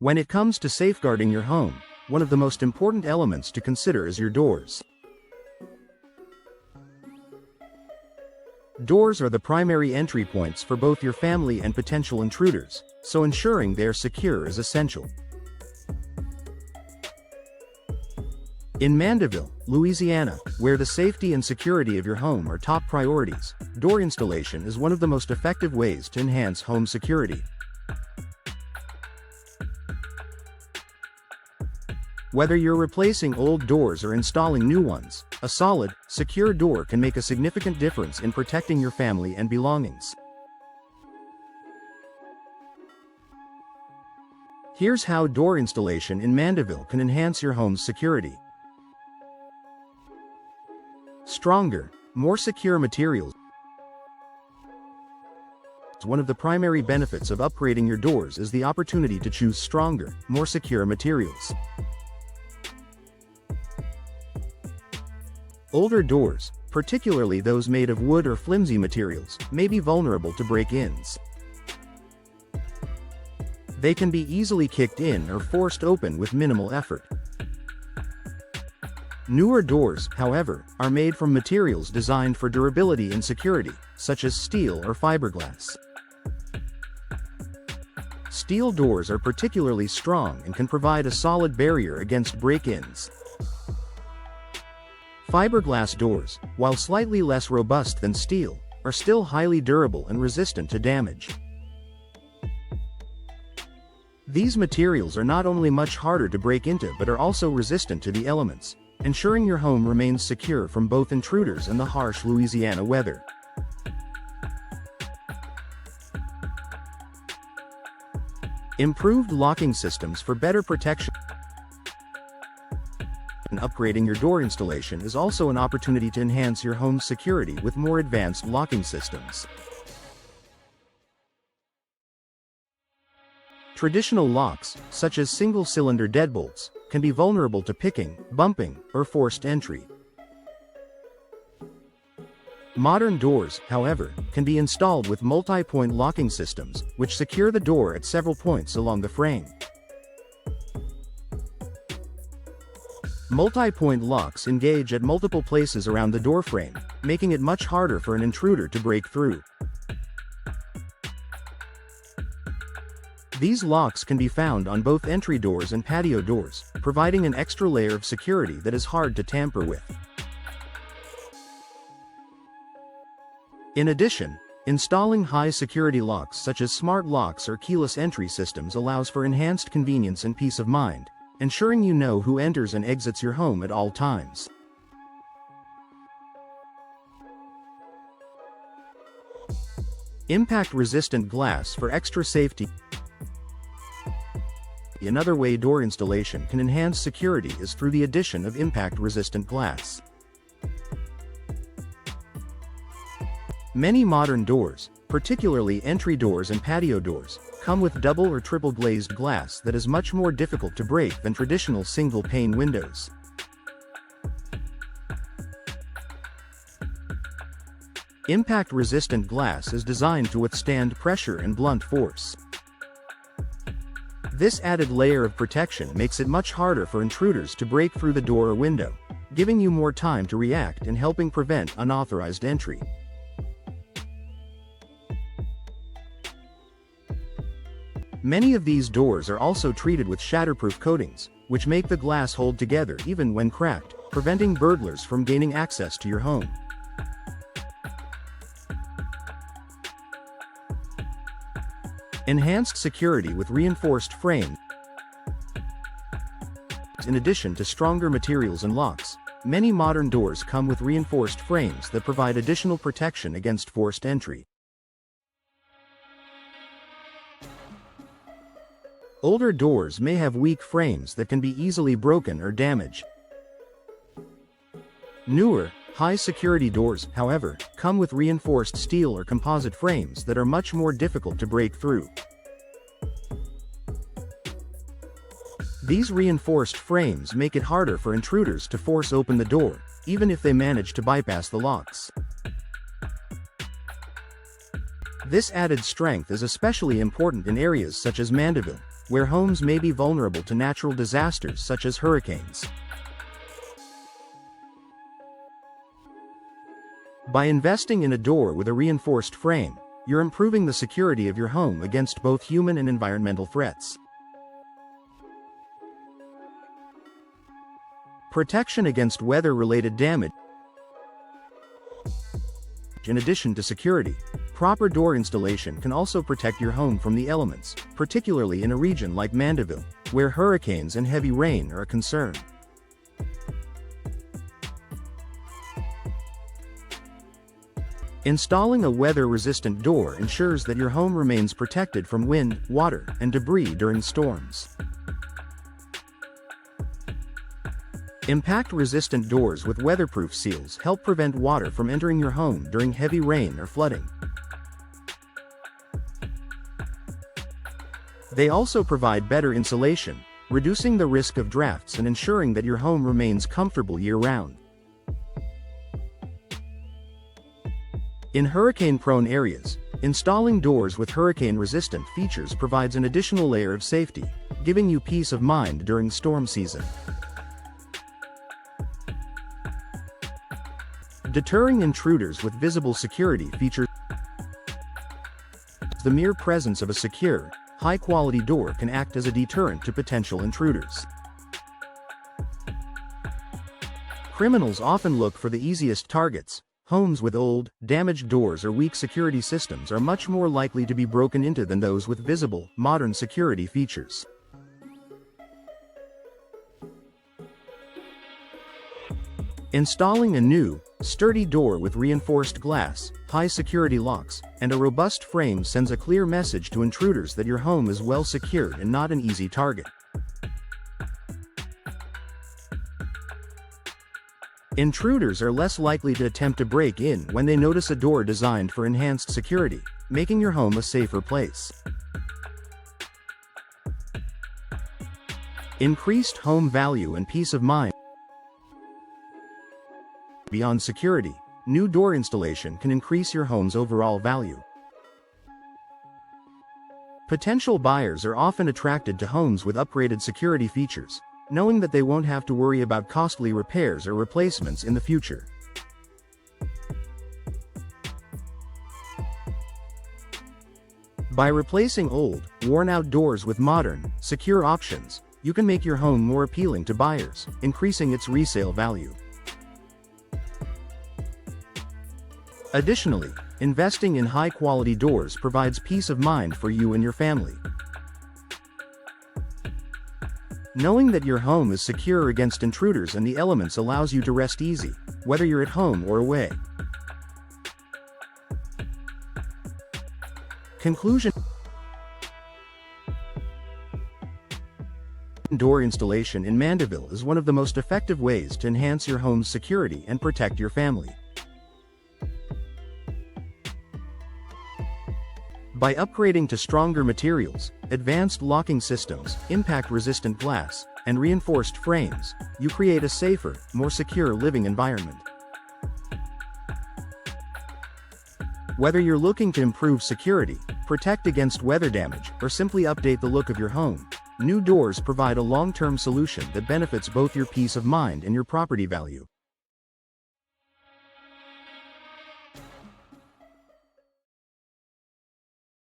When it comes to safeguarding your home, one of the most important elements to consider is your doors. Doors are the primary entry points for both your family and potential intruders, so ensuring they are secure is essential. In Mandeville, Louisiana, where the safety and security of your home are top priorities, door installation is one of the most effective ways to enhance home security. Whether you're replacing old doors or installing new ones, a solid, secure door can make a significant difference in protecting your family and belongings. Here's how door installation in Mandeville can enhance your home's security. Stronger, more secure materials. One of the primary benefits of upgrading your doors is the opportunity to choose stronger, more secure materials. Older doors, particularly those made of wood or flimsy materials, may be vulnerable to break-ins. They can be easily kicked in or forced open with minimal effort. Newer doors, however, are made from materials designed for durability and security, such as steel or fiberglass. Steel doors are particularly strong and can provide a solid barrier against break-ins. Fiberglass doors, while slightly less robust than steel, are still highly durable and resistant to damage. These materials are not only much harder to break into but are also resistant to the elements, ensuring your home remains secure from both intruders and the harsh Louisiana weather. Improved locking systems for better protection. Upgrading your door installation is also an opportunity to enhance your home's security with more advanced locking systems. Traditional locks, such as single-cylinder deadbolts, can be vulnerable to picking, bumping, or forced entry. Modern doors, however, can be installed with multi-point locking systems, which secure the door at several points along the frame. Multi-point locks engage at multiple places around the door frame, making it much harder for an intruder to break through. These locks can be found on both entry doors and patio doors, providing an extra layer of security that is hard to tamper with. In addition, installing high-security locks such as smart locks or keyless entry systems allows for enhanced convenience and peace of mind, ensuring you know who enters and exits your home at all times. Impact-resistant glass for extra safety. Another way door installation can enhance security is through the addition of impact-resistant glass. Many modern doors, particularly entry doors and patio doors, come with double or triple glazed glass that is much more difficult to break than traditional single-pane windows. Impact-resistant glass is designed to withstand pressure and blunt force. This added layer of protection makes it much harder for intruders to break through the door or window, giving you more time to react and helping prevent unauthorized entry. Many of these doors are also treated with shatterproof coatings, which make the glass hold together even when cracked, preventing burglars from gaining access to your home. Enhanced security with reinforced frames. In addition to stronger materials and locks, many modern doors come with reinforced frames that provide additional protection against forced entry. Older doors may have weak frames that can be easily broken or damaged. Newer, high-security doors, however, come with reinforced steel or composite frames that are much more difficult to break through. These reinforced frames make it harder for intruders to force open the door, even if they manage to bypass the locks. This added strength is especially important in areas such as Mandeville, where homes may be vulnerable to natural disasters such as hurricanes. By investing in a door with a reinforced frame, you're improving the security of your home against both human and environmental threats. Protection against weather-related damage. In addition to security, proper door installation can also protect your home from the elements, particularly in a region like Mandeville, where hurricanes and heavy rain are a concern. Installing a weather-resistant door ensures that your home remains protected from wind, water, and debris during storms. Impact-resistant doors with weatherproof seals help prevent water from entering your home during heavy rain or flooding. They also provide better insulation, reducing the risk of drafts and ensuring that your home remains comfortable year-round. In hurricane-prone areas, installing doors with hurricane-resistant features provides an additional layer of safety, giving you peace of mind during storm season. Deterring intruders with visible security features. The mere presence of a secure, high-quality door can act as a deterrent to potential intruders. Criminals often look for the easiest targets. Homes with old, damaged doors or weak security systems are much more likely to be broken into than those with visible, modern security features. Installing a new, sturdy door with reinforced glass, high-security locks, and a robust frame sends a clear message to intruders that your home is well secured and not an easy target. Intruders are less likely to attempt to break in when they notice a door designed for enhanced security, making your home a safer place. Increased home value and peace of mind. Beyond security, new door installation can increase your home's overall value. Potential buyers are often attracted to homes with upgraded security features, knowing that they won't have to worry about costly repairs or replacements in the future. By replacing old, worn-out doors with modern, secure options, you can make your home more appealing to buyers, increasing its resale value. Additionally, investing in high-quality doors provides peace of mind for you and your family. Knowing that your home is secure against intruders and the elements allows you to rest easy, whether you're at home or away. Conclusion. Door installation in Mandeville is one of the most effective ways to enhance your home's security and protect your family. By upgrading to stronger materials, advanced locking systems, impact-resistant glass, and reinforced frames, you create a safer, more secure living environment. Whether you're looking to improve security, protect against weather damage, or simply update the look of your home, new doors provide a long-term solution that benefits both your peace of mind and your property value.